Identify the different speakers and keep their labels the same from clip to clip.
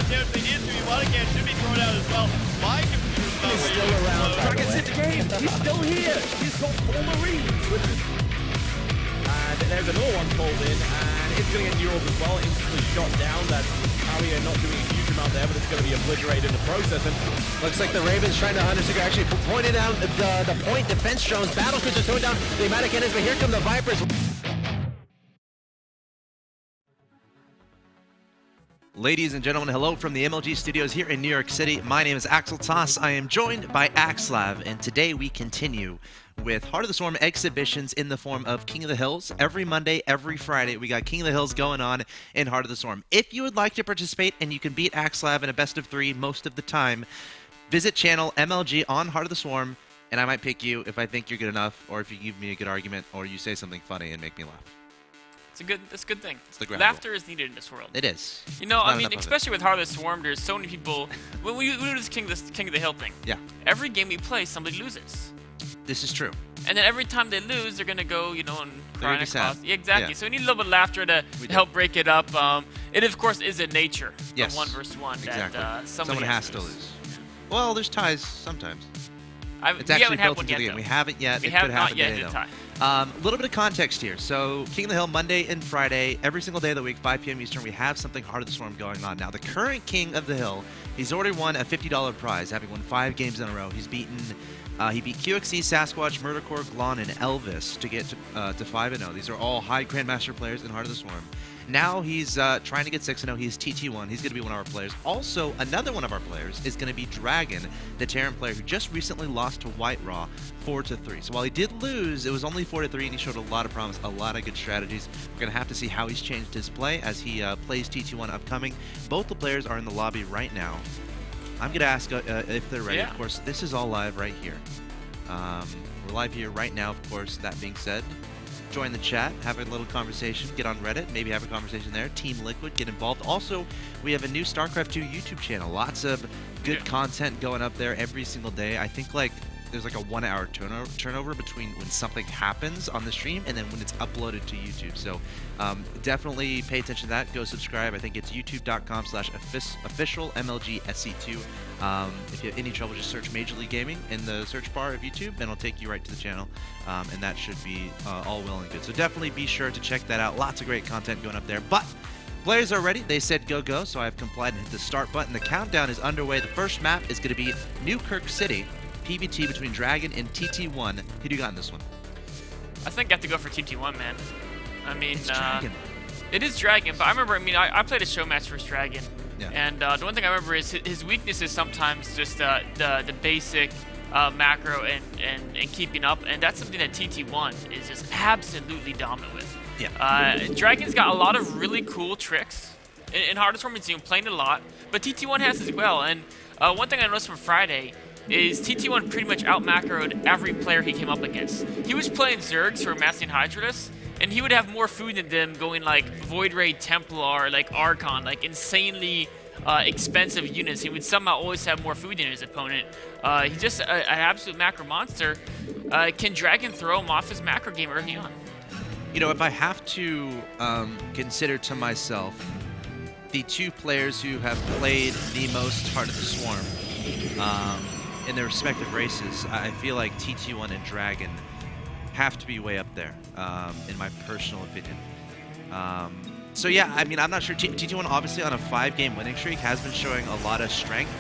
Speaker 1: attempts. They need 3v1 again. Should be thrown out as well. My computer's not
Speaker 2: He's
Speaker 1: ready
Speaker 2: still
Speaker 1: to
Speaker 2: around,
Speaker 1: explode.
Speaker 2: by the
Speaker 3: Dragon's
Speaker 2: way.
Speaker 3: hit the game. He's still here. He's got 4 Marines with him. And there's another one pulled in, and it's going to get Neural as well. Instantly shot down. That Alia not doing a huge amount there, but it's going to be obliterated in the process. And
Speaker 2: Looks like the Ravens trying to Understicker actually pointed down the point defense drones. Battle cruisers throwing down the amount of cannons, but here come the Vipers.
Speaker 4: Ladies and gentlemen, hello from the MLG studios here in New York City. My name is Axel Toss. I am joined by Axlav, and today we continue with Heart of the Swarm exhibitions in the form of King of the Hills. Every Monday, every Friday, we got King of the Hills going on in Heart of the Swarm. If you would like to participate and you can beat Axlav in a best of 3 most of the time, visit channel MLG on Heart of the Swarm, and I might pick you if I think you're good enough, or if you give me a good argument, or you say something funny and make me laugh.
Speaker 5: That's a good thing.
Speaker 4: It's the ground
Speaker 5: Laughter
Speaker 4: rule.
Speaker 5: is needed in this world.
Speaker 4: It is.
Speaker 5: You know,
Speaker 4: There's not
Speaker 5: I mean,
Speaker 4: enough of it.
Speaker 5: especially with Heart of the Swarm, there's so many people. When we do this King of the Hill thing,
Speaker 4: Yeah,
Speaker 5: every game we play, somebody loses.
Speaker 4: this is true.
Speaker 5: And then every time they lose, they're gonna go, you know, and cry
Speaker 4: be
Speaker 5: and
Speaker 4: sad.
Speaker 5: cause. Yeah, exactly.
Speaker 4: Yeah.
Speaker 5: So we need a little bit of laughter to
Speaker 4: We do.
Speaker 5: help break it up. It of course is in nature.
Speaker 4: Yes.
Speaker 5: Of 1 versus 1.
Speaker 4: Exactly.
Speaker 5: That
Speaker 4: Someone has to lose. Well, there's ties sometimes. It's
Speaker 5: we
Speaker 4: actually
Speaker 5: haven't had
Speaker 4: built
Speaker 5: one
Speaker 4: into
Speaker 5: yet,
Speaker 4: the game.
Speaker 5: though.
Speaker 4: We haven't yet.
Speaker 5: We
Speaker 4: It
Speaker 5: have
Speaker 4: could
Speaker 5: not
Speaker 4: happen
Speaker 5: yet
Speaker 4: today,
Speaker 5: hit
Speaker 4: though.
Speaker 5: tie.
Speaker 4: A little bit of context here. So King of the Hill Monday and Friday, every single day of the week, 5 p.m. Eastern, we have something Heart of the Swarm going on. Now, the current King of the Hill, he's already won a $50 prize, having won 5 games in a row. He beat QXC, Sasquatch, Murdercore, Glon, and Elvis to get to 5-0. These are all high Grandmaster players in Heart of the Swarm. Now he's trying to get 6-0. He's TT1. He's going to be one of our players. Also, another one of our players is going to be Dragon, the Terran player who just recently lost to White Raw 4-3. So while he did lose, it was only 4-3, and he showed a lot of promise, a lot of good strategies. We're going to have to see how he's changed his play as he plays TT1 upcoming. Both the players are in the lobby right now. I'm going to ask if they're ready.
Speaker 5: Yeah.
Speaker 4: Of course, this is all live right here. We're live here right now, of course. That being said, join the chat, have a little conversation, get on Reddit, maybe have a conversation there. Team Liquid, get involved. Also, we have a new StarCraft 2 YouTube channel. Lots of good content going up there every single day. I think there's like a 1-hour turnover between when something happens on the stream and then when it's uploaded to YouTube. So definitely pay attention to that. Go subscribe. I think it's youtube.com/official MLGSC2. If you have any trouble, just search Major League Gaming in the search bar of YouTube, and it'll take you right to the channel. And that should be all well and good. So definitely be sure to check that out. Lots of great content going up there. But players are ready. They said go, go. So I've complied and hit the start button. The countdown is underway. The first map is going to be Newkirk City. PvT between Dragon and TT1. Who do you got in this one?
Speaker 5: I think I have to go for TT1, man. I mean,
Speaker 4: It's Dragon.
Speaker 5: It is Dragon, but I remember, I played a show match versus Dragon.
Speaker 4: Yeah.
Speaker 5: And the one thing I remember is his weakness is sometimes just the basic macro and keeping up, and that's something that TT1 is just absolutely dominant with.
Speaker 4: Yeah.
Speaker 5: Dragon's got a lot of really cool tricks. In Heart of the Swarm, he's playing a lot, but TT1 has as well. And one thing I noticed from Friday is TT1 pretty much out-macroed every player he came up against. He was playing Zergs or Massing Hydralisk, and he would have more food than them going like Void Ray Templar, like Archon, like insanely expensive units. He would somehow always have more food than his opponent. He's just an absolute macro monster. Can Dragon throw him off his macro game early on?
Speaker 4: You know, if I have to consider to myself the 2 players who have played the most Heart of the Swarm in their respective races, I feel like TT1 and Dragon have to be way up there, in my personal opinion. So yeah, I mean, I'm not sure. TT1 obviously on a 5-game winning streak has been showing a lot of strength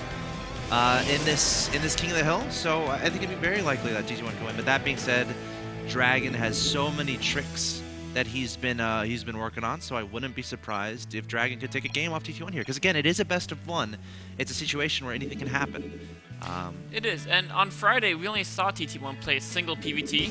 Speaker 4: in this King of the Hill. So I think it'd be very likely that TT1 can win. But that being said, Dragon has so many tricks that he's been working on, so I wouldn't be surprised if Dragon could take a game off TT1 here. Because again, it is a best of 1. It's a situation where anything can happen.
Speaker 5: It is, and on Friday we only saw TT1 play a single PvT,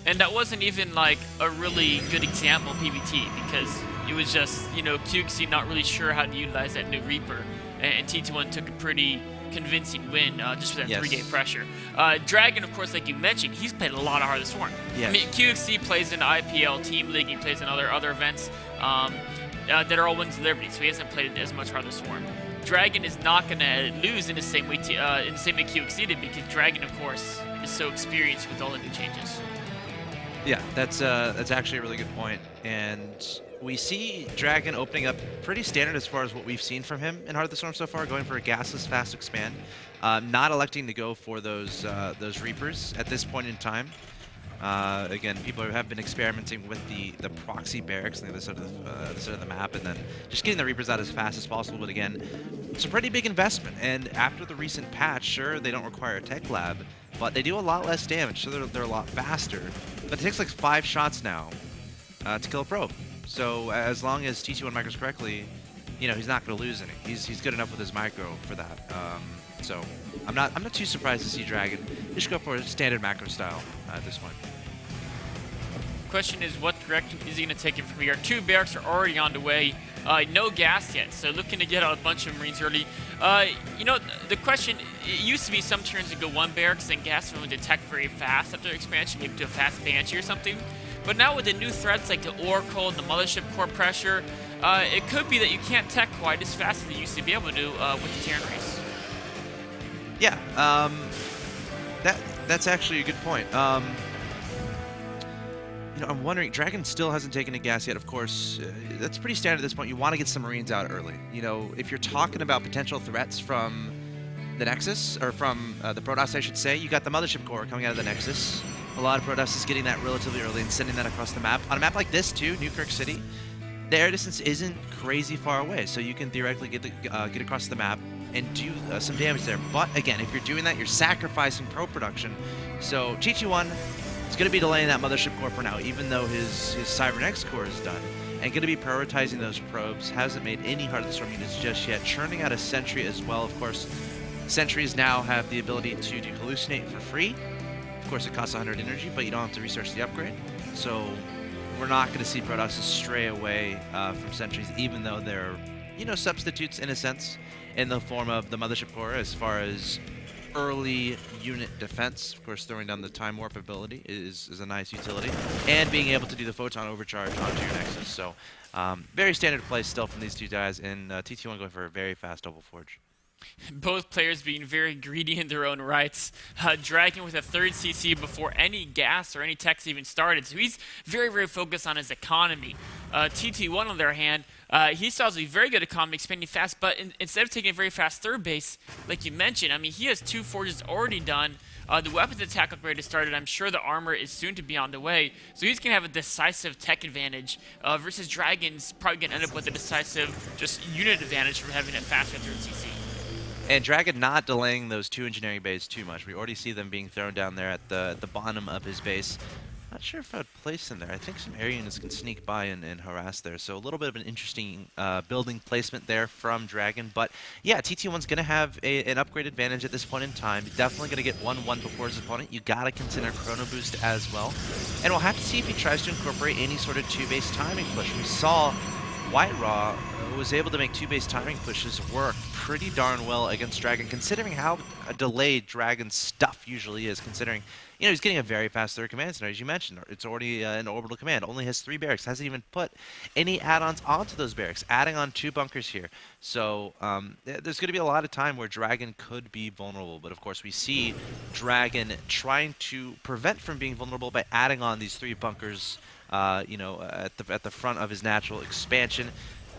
Speaker 5: and that wasn't even like a really good example PvT because it was just, you know, QXC not really sure how to utilize that new Reaper, and TT1 took a pretty convincing win just for that 3-game pressure. Dragon, of course, like you mentioned, he's played a lot of Heart of the Swarm.
Speaker 4: Yes.
Speaker 5: I mean, QXC plays in IPL Team League, he plays in other events that are all wins and liberties, so he hasn't played as much Heart of the Swarm. Dragon is not going to lose in the same way QXC did because Dragon, of course, is so experienced with all the new changes.
Speaker 4: Yeah, that's actually a really good point. And we see Dragon opening up pretty standard as far as what we've seen from him in Heart of the Storm so far, going for a gasless fast expand, not electing to go for those Reapers at this point in time. Again, people have been experimenting with the proxy barracks on the other side of the map, and then just getting the Reapers out as fast as possible. But again, it's a pretty big investment. And after the recent patch, sure, they don't require a tech lab, but they do a lot less damage, so they're a lot faster. But it takes like 5 shots now to kill a probe. So as long as TT1 micros correctly, you know, he's not going to lose any. He's good enough with his micro for that. So I'm not too surprised to see Dragon just go for a standard macro style at this point.
Speaker 5: Question is, what direction is he going to take it from here? 2 barracks are already on the way. No gas yet, so looking to get out a bunch of Marines early. You know, the question, it used to be some turns to go 1 barracks, then gas would detect very fast after expansion, maybe to a fast Banshee or something. But now with the new threats like the Oracle, the Mothership Core pressure, it could be that you can't tech quite as fast as you used to be able to do with the Terran race.
Speaker 4: Yeah, that's actually a good point. You know, I'm wondering, Dragon still hasn't taken a gas yet, of course. That's pretty standard at this point. You want to get some Marines out early. You know, if you're talking about potential threats from the Nexus, or from the Protoss, I should say, you got the Mothership Core coming out of the Nexus. A lot of Protoss is getting that relatively early and sending that across the map. On a map like this, too, Newkirk City, the air distance isn't crazy far away, so you can theoretically get across the map and do some damage there. But again, if you're doing that, you're sacrificing probe production. So TT1 is going to be delaying that Mothership Core for now, even though his Cybernex core is done, and going to be prioritizing those probes. Hasn't made any Heart of the Storm units just yet. Churning out a Sentry as well, of course. Sentries now have the ability to do hallucinate for free. Of course, it costs 100 energy, but you don't have to research the upgrade. So we're not going to see Protoss stray away from Sentries, even though they're, you know, substitutes in a sense in the form of the Mothership Core as far as early unit defense. Of course, throwing down the Time Warp ability is a nice utility, and being able to do the Photon Overcharge onto your Nexus. So very standard play still from these two guys, and TT1 going for a very fast double forge.
Speaker 5: Both players being very greedy in their own rights. Dragon with a 3rd CC before any gas or any techs even started, so he's very, very focused on his economy. TT1, on the other hand, he still has a very good economy, expanding fast, but instead of taking a very fast 3rd base, like you mentioned, I mean, he has 2 forges already done. The weapons attack upgrade has started. I'm sure the armor is soon to be on the way, so he's going to have a decisive tech advantage versus Dragon's probably going to end up with a decisive just unit advantage from having a faster 3rd CC.
Speaker 4: And Dragon not delaying those 2 engineering bays too much. We already see them being thrown down there at the bottom of his base. Not sure if I'd place them there. I think some area units can sneak by and harass there. So a little bit of an interesting building placement there from Dragon. But yeah, TT1's going to have an upgrade advantage at this point in time. Definitely going to get 1-1 before his opponent. You got to consider Chrono Boost as well. And we'll have to see if he tries to incorporate any sort of 2-base timing push. We saw White Raw was able to make 2-base timing pushes work pretty darn well against Dragon, considering how delayed Dragon's stuff usually is, considering, you know, he's getting a very fast 3rd command center, as you mentioned. It's already an orbital command, only has 3 barracks, hasn't even put any add-ons onto those barracks, adding on 2 bunkers here. So there's going to be a lot of time where Dragon could be vulnerable, but of course we see Dragon trying to prevent from being vulnerable by adding on these 3 bunkers, you know, at the front of his natural expansion.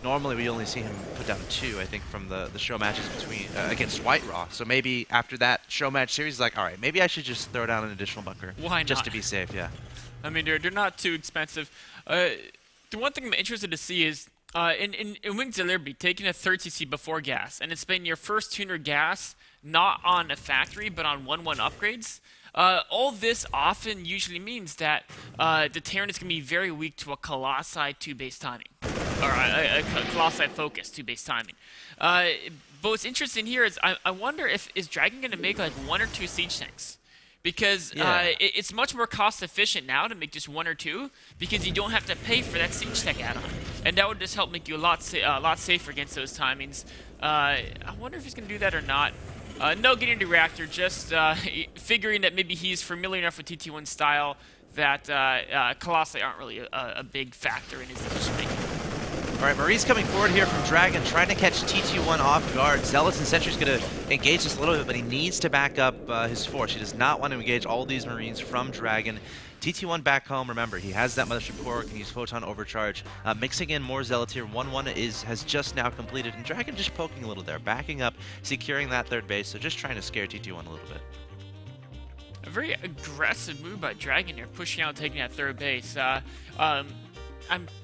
Speaker 4: Normally we only see him put down 2, I think, from the show matches between against White Raw. So maybe after that show match series, he's like, all right, maybe I should just throw down an additional bunker.
Speaker 5: Why not?
Speaker 4: Just to be safe, yeah.
Speaker 5: I mean, they're not too expensive. The one thing I'm interested to see is in Wings of Liberty, taking a 3rd CC before gas, and it's been your first tuner gas, not on a factory, but on 1-1 upgrades. All this often usually means that the Terran is going to be very weak to a Colossi 2-base timing. Or a Colossi focus 2-base timing. But what's interesting here is I wonder is Dragon going to make like 1 or 2 siege tanks? Because it's much more cost efficient now to make just 1 or 2, because you don't have to pay for that siege tech add-on, and that would just help make you a lot safer against those timings. I wonder if he's going to do that or not. No getting the reactor, just figuring that maybe he's familiar enough with TT1 style that Colossi aren't really a big factor in his decision making.
Speaker 4: All right, Marie's coming forward here from Dragon, trying to catch TT1 off guard. Zealots and Sentry's going to engage this a little bit, but he needs to back up his force. He does not want to engage all these Marines from Dragon. TT1 back home, remember, he has that Mothership Core, can use Photon Overcharge. Mixing in more Zealots here, 1-1 has just now completed, and Dragon just poking a little there, backing up, securing that third base, so just trying to scare TT1 a little bit.
Speaker 5: A very aggressive move by Dragon here, pushing out and taking that third base.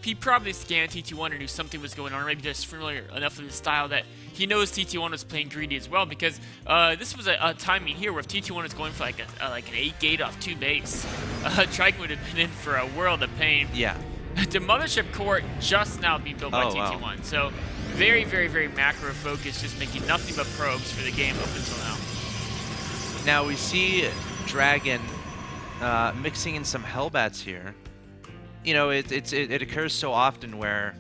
Speaker 5: He probably scanned TT1 and knew something was going on, or maybe just familiar enough with his style that he knows TT1 was playing greedy as well, because this was a timing here where if TT1 is going for like an 8-gate off 2 base, Dragon would have been in for a world of pain.
Speaker 4: Yeah.
Speaker 5: The Mothership Core just now being built by TT1,
Speaker 4: wow.
Speaker 5: so very, very, very macro focused, just making nothing but probes for the game up until now.
Speaker 4: Now we see Dragon mixing in some Hellbats here. You know, it occurs so often where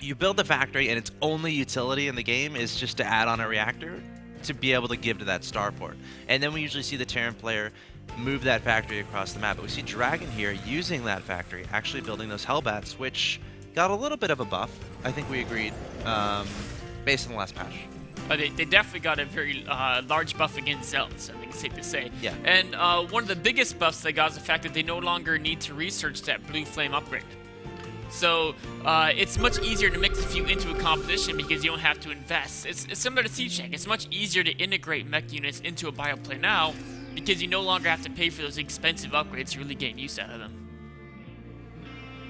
Speaker 4: you build the factory and its only utility in the game is just to add on a reactor to be able to give to that starport. And then we usually see the Terran player move that factory across the map. But we see Dragon here using that factory, actually building those Hellbats, which got a little bit of a buff. I think we agreed, based on the last patch.
Speaker 5: They definitely got a very large buff against Zealots, I think it's safe to say.
Speaker 4: Yeah.
Speaker 5: And one of the biggest buffs they got is the fact that they no longer need to research that Blue Flame upgrade. So it's much easier to mix a few into a composition because you don't have to invest. It's similar to Siege Tank. It's much easier to integrate mech units into a bioplay now because you no longer have to pay for those expensive upgrades to really get use out of them.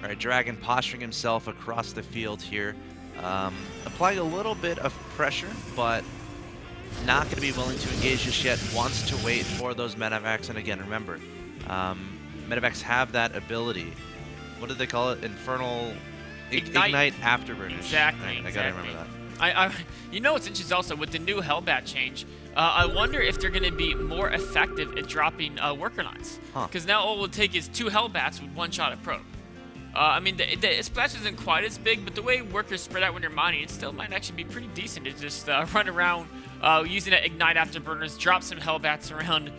Speaker 4: All right, Dragon posturing himself across the field here. Applying a little bit of pressure, but not going to be willing to engage just yet. Wants to wait for those medevacs. And again, remember, medevacs have that ability. What did they call it? Infernal Ignite Afterburners.
Speaker 5: Exactly.
Speaker 4: I gotta remember that.
Speaker 5: You know what's interesting also with the new Hellbat change? I wonder if they're going to be more effective at dropping worker lines. Because now all it will take is 2 Hellbats with 1 shot at probe. I mean, the splash isn't quite as big, but the way workers spread out when they're mining, it still might actually be pretty decent to just run around using that Ignite Afterburners, drop some Hellbats around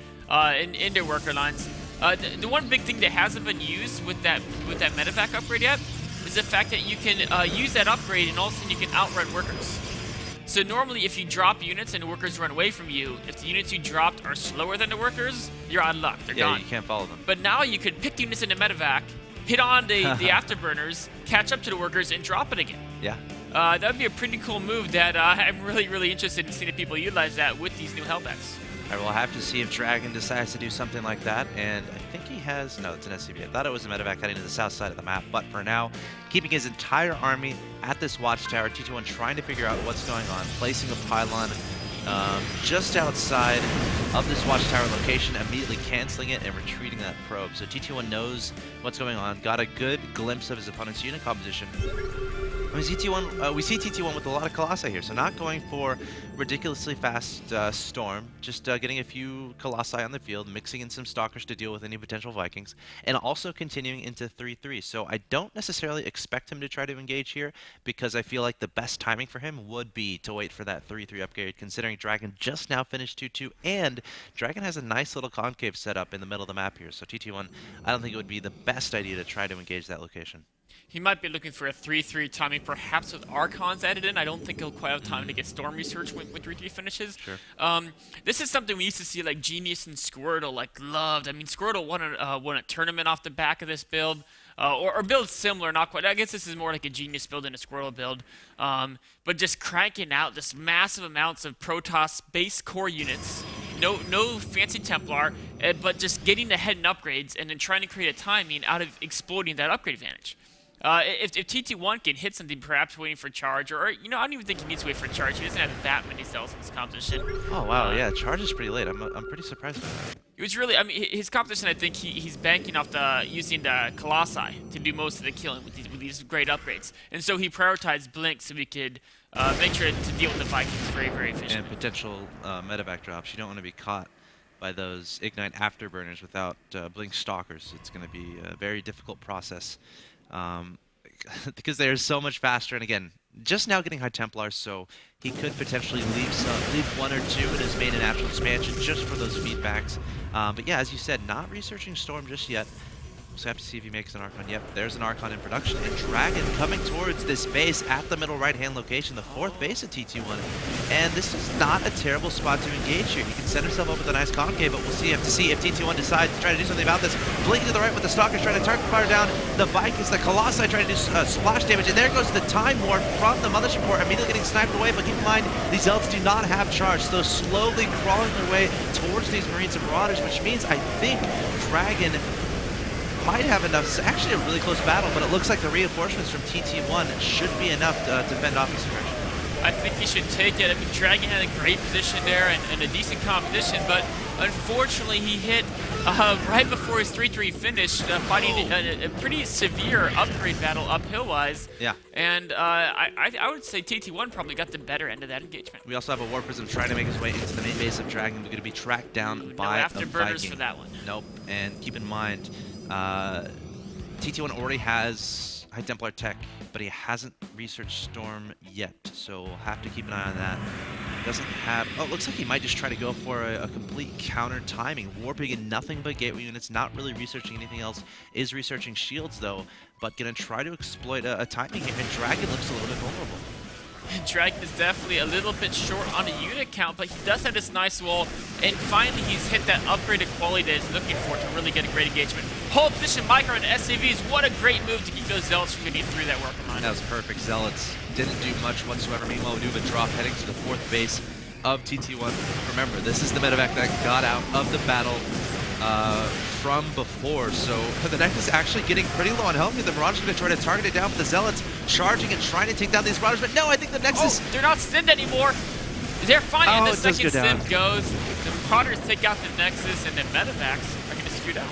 Speaker 5: in their worker lines. The one big thing that hasn't been used with that medevac upgrade yet is the fact that you can use that upgrade and all of a sudden you can outrun workers. So normally if you drop units and the workers run away from you, if the units you dropped are slower than the workers, you're out of luck, they're gone.
Speaker 4: Yeah, you can't follow them.
Speaker 5: But now you could pick units in the medevac, hit on the afterburners, catch up to the workers, and drop it again.
Speaker 4: Yeah.
Speaker 5: That would be a pretty cool move that I'm really, really interested in seeing if people utilize that with these new Hellbats.
Speaker 4: All right, we'll have to see if Dragon decides to do something like that, and I think he has... No, it's an SCV. I thought it was a medevac heading to the south side of the map, but for now, keeping his entire army at this watchtower, TT1 trying to figure out what's going on, placing a pylon just outside of this watchtower location, immediately canceling it and retreating that probe. So TT1 knows what's going on, got a good glimpse of his opponent's unit composition. We see TT1 with a lot of Colossi here, so not going for ridiculously fast Storm, just getting a few Colossi on the field, mixing in some Stalkers to deal with any potential Vikings, and also continuing into 3-3. So I don't necessarily expect him to try to engage here, because I feel like the best timing for him would be to wait for that 3-3 upgrade, considering Dragon just now finished 2-2, and Dragon has a nice little concave set up in the middle of the map here, so TT1, I don't think it would be the best idea to try to engage that location.
Speaker 5: He might be looking for a 3-3 timing, perhaps with Archons added in. I don't think he'll quite have time to get Storm Research when 3-3 finishes.
Speaker 4: Sure.
Speaker 5: This is something we used to see like Genius and Squirtle loved. I mean, Squirtle won a tournament off the back of this build, or build similar, not quite. I guess this is more like a Genius build than a Squirtle build. But just cranking out this massive amounts of Protoss base core units. No fancy Templar, but just getting the head and upgrades and then trying to create a timing out of exploiting that upgrade advantage. If TT1 can hit something, perhaps waiting for charge, or I don't even think he needs to wait for charge. He doesn't have that many cells in his composition.
Speaker 4: Oh wow, yeah, charge is pretty late. I'm pretty surprised by that.
Speaker 5: It was really, I mean, his composition. I think he's banking off using the Colossi to do most of the killing with these great upgrades, and so he prioritized Blink so we could make sure to deal with the Vikings very, very efficiently.
Speaker 4: And potential medevac drops. You don't want to be caught by those Ignite Afterburners without Blink Stalkers. It's going to be a very difficult process. Because they're so much faster, and again, just now getting High Templars, so he could potentially leave 1 or 2 in his main and natural expansion just for those feedbacks. But yeah, as you said, not researching Storm just yet. So I have to see if he makes an Archon. Yep, there's an Archon in production. And Dragon coming towards this base at the middle right-hand location, the 4th base of TT1. And this is not a terrible spot to engage here. He can set himself up with a nice concave, but we'll see. Have to see if TT1 decides to try to do something about this. Blinking to the right with the Stalkers trying to target fire down the Vikings. The Colossi trying to do splash damage. And there goes the Time Warp from the Mothership Port, immediately getting sniped away. But keep in mind, these Zealots do not have charge, so slowly crawling their way towards these Marines and Marauders, which means I think Dragon might have enough. It's actually a really close battle, but it looks like the reinforcements from TT1 should be enough to fend off this aggression.
Speaker 5: I think he should take it. I mean, Dragon had a great position there and a decent competition, but unfortunately he hit right before his 3-3 finished, fighting a pretty severe upgrade battle uphill-wise.
Speaker 4: Yeah.
Speaker 5: And I would say TT1 probably got the better end of that engagement.
Speaker 4: We also have a War Prism trying to make his way into the main base of Dragon. We're going to be tracked down by
Speaker 5: no
Speaker 4: the
Speaker 5: afterburners
Speaker 4: Viking.
Speaker 5: for that one.
Speaker 4: Nope. And keep in mind, TT1 already has High Templar tech, but he hasn't researched Storm yet, so we'll have to keep an eye on that. Doesn't have... Oh, it looks like he might just try to go for a complete counter timing. Warping in nothing but gateway units, not really researching anything else. Is researching shields, though, but gonna try to exploit a timing here, and Dragon looks a little bit vulnerable.
Speaker 5: Dragon is definitely a little bit short on a unit count, but he does have this nice wall, and finally he's hit that upgraded quality that he's looking for to really get a great engagement. Hold position micro and SCVs, what a great move to keep those Zealots from getting through that working line.
Speaker 4: That was perfect. Zealots didn't do much whatsoever. Meanwhile, we do have a drop heading to the 4th base of TT1. Remember, this is the medevac that got out of the battle from before, so the Nexus actually getting pretty low on health. The Marauders are going to try to target it down, but the Zealots charging and trying to take down these Marauders, but no, I think the Nexus...
Speaker 5: Oh, they're not stimmed anymore! They're fine, and the
Speaker 4: it does
Speaker 5: second
Speaker 4: go down.
Speaker 5: stim goes. The Marauders take out the Nexus, and the medevacs are going to scoot out.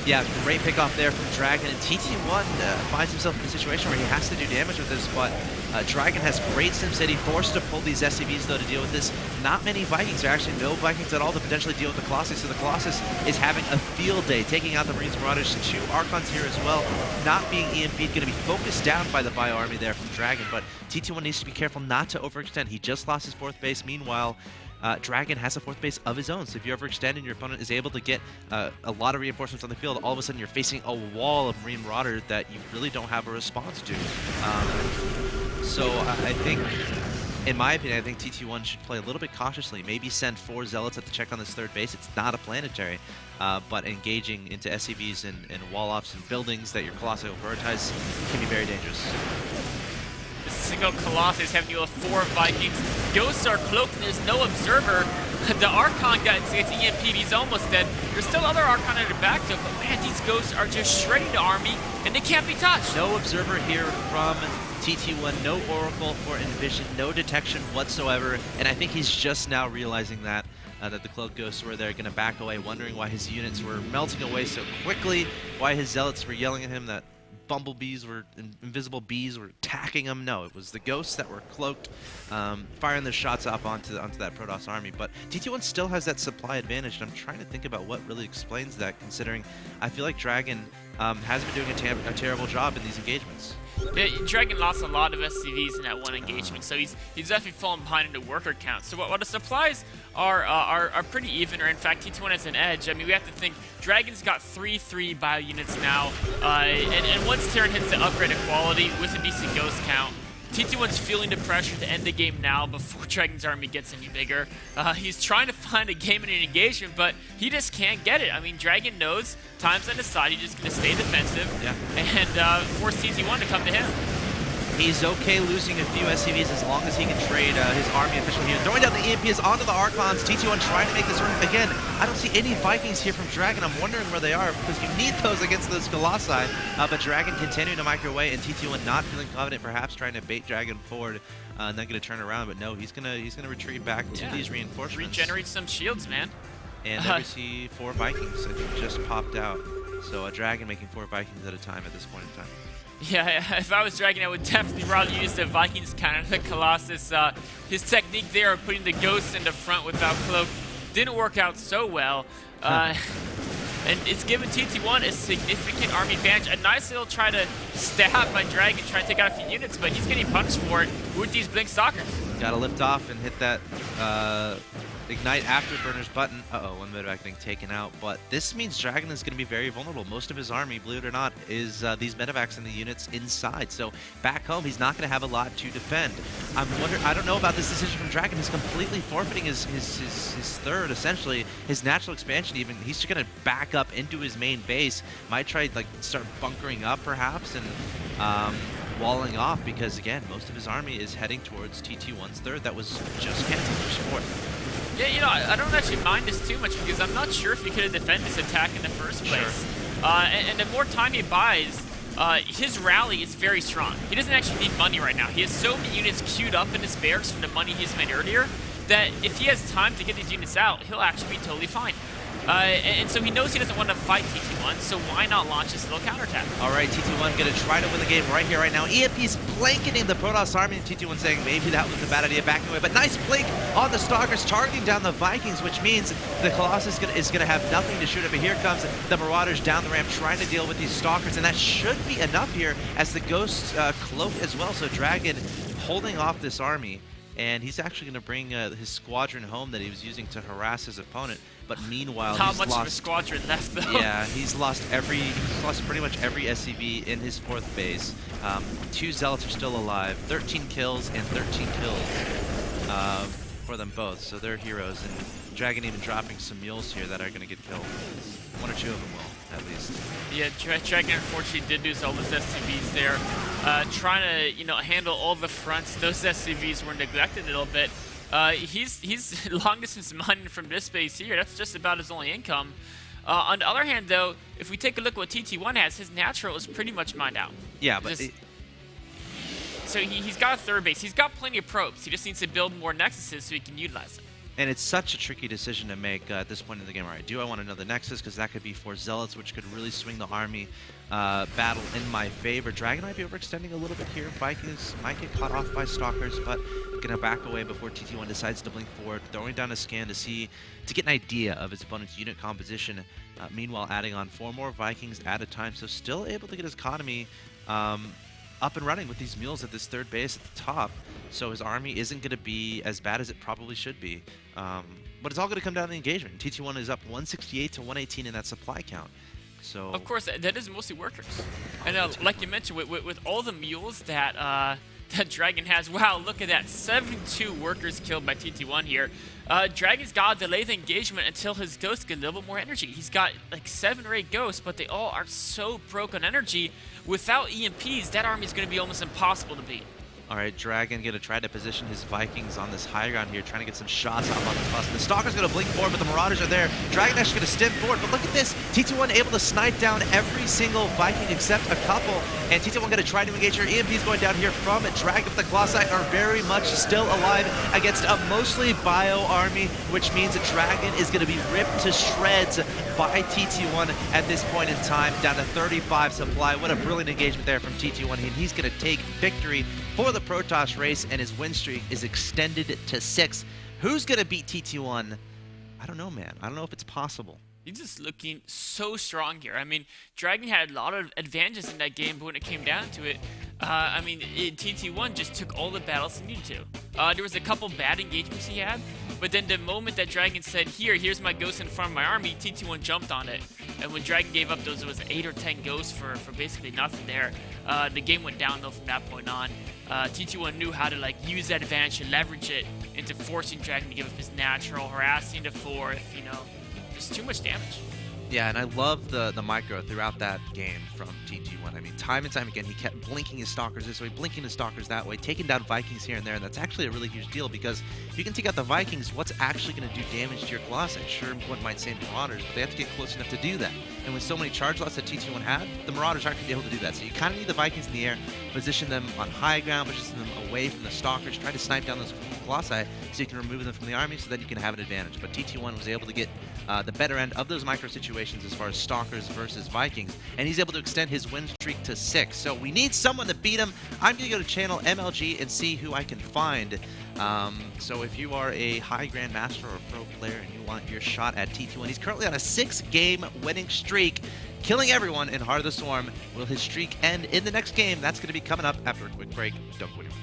Speaker 4: Yeah, great pick off there from Dragon, and TT1 finds himself in a situation where he has to do damage with this, but Dragon has great SimCity, forced to pull these SCVs though to deal with this. Not many Vikings, there are actually no Vikings at all to potentially deal with the Colossus, so the Colossus is having a field day, taking out the Marines and Marauders. 2 Archons here as well, not being EMP'd, going to be focused down by the Bio Army there from Dragon, but TT1 needs to be careful not to overextend. He just lost his 4th base, meanwhile, Dragon has a 4th base of his own, so if you overextend and your opponent is able to get a lot of reinforcements on the field, all of a sudden you're facing a wall of Marine Marauder that you really don't have a response to. So I think, in my opinion, I think TT1 should play a little bit cautiously. Maybe send 4 Zealots at the check on this 3rd base. It's not a planetary, but engaging into SCVs and wall-offs and buildings that your Colossi will prioritize can be very dangerous.
Speaker 5: The single Colossus having to deal with 4 Vikings. Ghosts are cloaked and there's no observer. The Archon gets EMP'd, he's almost dead. There's still other Archon at the back though, but man, these Ghosts are just shredding the army and they can't be touched.
Speaker 4: No observer here from TT1, no Oracle for Envision, no detection whatsoever, and I think he's just now realizing that the Cloak Ghosts were there, going to back away, wondering why his units were melting away so quickly, why his Zealots were yelling at him that bumblebees were, invisible bees were attacking him. No, it was the Ghosts that were cloaked, firing their shots up onto that Protoss army. But TT1 still has that supply advantage, and I'm trying to think about what really explains that, considering I feel like Dragon hasn't been doing a terrible job in these engagements.
Speaker 5: Yeah, Dragon lost a lot of SCVs in that one engagement, so he's definitely fallen behind in the worker count. So while the supplies are pretty even, or in fact T21 has an edge, I mean, we have to think Dragon's got 3 bio units now, and once Terran hits the upgraded quality with a decent ghost count, TT1's feeling the pressure to end the game now before Dragon's army gets any bigger. He's trying to find a game in an engagement, but he just can't get it. I mean, Dragon knows time's on his side. He's just going to stay defensive and force TT1 to come to him.
Speaker 4: He's okay losing a few SCVs as long as he can trade his army efficiently here. Throwing down the EMPs onto the Archons. TT1 trying to make this run. Again, I don't see any Vikings here from Dragon. I'm wondering where they are because you need those against those Colossi. But Dragon continuing to microwave and TT1 not feeling confident, perhaps trying to bait Dragon forward and then going to turn around. But no, he's gonna retreat back to these reinforcements.
Speaker 5: Regenerate some shields, man.
Speaker 4: And there we see 4 Vikings that just popped out. So a Dragon making 4 Vikings at a time at this point in time.
Speaker 5: Yeah, if I was Dragon, I would definitely rather use the Vikings counter the Colossus. His technique there of putting the Ghosts in the front without Cloak didn't work out so well. And it's given TT1 a significant army advantage. A nice little try to stab by Dragon, try to take out a few units, but he's getting punished for it with these Blink Stalkers.
Speaker 4: Got to lift off and hit that Ignite Afterburner's button. Uh-oh, one medevac getting taken out. But this means Dragon is going to be very vulnerable. Most of his army, believe it or not, is these medevacs and the units inside. So back home, he's not going to have a lot to defend. I don't know about this decision from Dragon. He's completely forfeiting his third, essentially. His natural expansion even. He's just going to back up into his main base. Might try like start bunkering up perhaps and walling off because, again, most of his army is heading towards TT1's third that was just canceled for fourth.
Speaker 5: Yeah, you know, I don't actually mind this too much because I'm not sure if he could have defended this attack in the first place. Sure. And the more time he buys, his rally is very strong. He doesn't actually need money right now. He has so many units queued up in his barracks from the money he's made earlier that if he has time to get these units out, he'll actually be totally fine. And so he knows he doesn't want to fight TT1, so why not launch this little counterattack?
Speaker 4: All right, TT1 going to try to win the game right here, right now. EMP's blanketing the Protoss army, and TT1 saying maybe that was a bad idea, backing away. But nice blink on the Stalkers, targeting down the Vikings, which means the Colossus is going to have nothing to shoot at. But here comes the Marauders down the ramp, trying to deal with these Stalkers, and that should be enough here as the Ghosts cloak as well. So Dragon holding off this army, and he's actually going to bring his squadron home that he was using to harass his opponent. But meanwhile,
Speaker 5: not
Speaker 4: he's
Speaker 5: much
Speaker 4: lost,
Speaker 5: of a squadron left though.
Speaker 4: Yeah, he's lost pretty much every SCV in his fourth base. 2 Zealots are still alive, 13 kills and 13 kills for them both. So they're heroes, and Dragon even dropping some mules here that are going to get killed. 1 or 2 of them will, at least.
Speaker 5: Yeah, Dragon unfortunately did lose all his SCVs there. Trying to, you know, handle all the fronts. Those SCVs were neglected a little bit. He's long distance mining from this base here. That's just about his only income. On the other hand, though, if we take a look at what TT1 has, his natural is pretty much mined out.
Speaker 4: Yeah, but
Speaker 5: so he's got a third base. He's got plenty of probes. He just needs to build more nexuses so he can utilize them.
Speaker 4: And it's such a tricky decision to make at this point in the game. All right, do I want another Nexus? Because that could be 4 Zealots, which could really swing the army battle in my favor. Dragon might be overextending a little bit here. Vikings might get caught off by Stalkers, but gonna back away before TT1 decides to blink forward, throwing down a scan to get an idea of his opponent's unit composition. Meanwhile, adding on 4 more Vikings at a time, so still able to get his economy up and running with these mules at this third base at the top. So his army isn't going to be as bad as it probably should be. But it's all going to come down to the engagement. TT1 is up 168 to 118 in that supply count. So
Speaker 5: of course, that is mostly workers. And like you mentioned, with all the mules that that Dragon has, wow, look at that, 72 workers killed by TT1 here. Dragon's got to delay the engagement until his ghosts get a little bit more energy. He's got like 7 or 8 ghosts, but they all are so broke on energy. Without EMPs, that army is going to be almost impossible to beat.
Speaker 4: All right, Dragon going to try to position his Vikings on this high ground here, trying to get some shots off on the bus. The Stalker's going to blink forward, but the Marauders are there. Dragon actually going to stem forward, but look at this. TT1 able to snipe down every single Viking except a couple, and TT1 going to try to engage here. EMP's going down here from it. Dragon with the Colossi are very much still alive against a mostly bio army, which means that Dragon is going to be ripped to shreds by TT1 at this point in time, down to 35 supply. What a brilliant engagement there from TT1, and he's going to take victory for the Protoss race, and his win streak is extended to 6. Who's going to beat TT1? I don't know, man. I don't know if it's possible.
Speaker 5: He's just looking so strong here. I mean, Dragon had a lot of advantages in that game, but when it came down to it, I mean, TT1 just took all the battles he needed to. There was a couple bad engagements he had, but then the moment that Dragon said, here's my ghost in front of my army, TT1 jumped on it. And when Dragon gave up those, it was 8 or 10 ghosts for basically nothing there. The game went downhill from that point on. TT1 knew how to like use that advantage and leverage it into forcing Dragon to give up his natural, harassing the fourth, you know, just too much damage.
Speaker 4: Yeah, and I love the micro throughout that game from TT1. I mean, time and time again, he kept blinking his Stalkers this way, blinking his Stalkers that way, taking down Vikings here and there, and that's actually a really huge deal because if you can take out the Vikings, what's actually going to do damage to your Colossi? Sure, one might say Marauders, but they have to get close enough to do that. And with so many charge lots that TT1 had, the Marauders aren't going to be able to do that. So you kind of need the Vikings in the air, position them on high ground, position them away from the Stalkers, try to snipe down those Colossi so you can remove them from the army so that you can have an advantage. But TT1 was able to get the better end of those micro situations as far as Stalkers versus Vikings, and he's able to extend his win streak to 6. So we need someone to beat him. I'm going to go to channel MLG and see who I can find. So if you are a high Grandmaster or pro player and you want your shot at TT1, he's currently on a 6-game winning streak, killing everyone in Heart of the Swarm. Will his streak end in the next game? That's going to be coming up after a quick break. Don't go anywhere.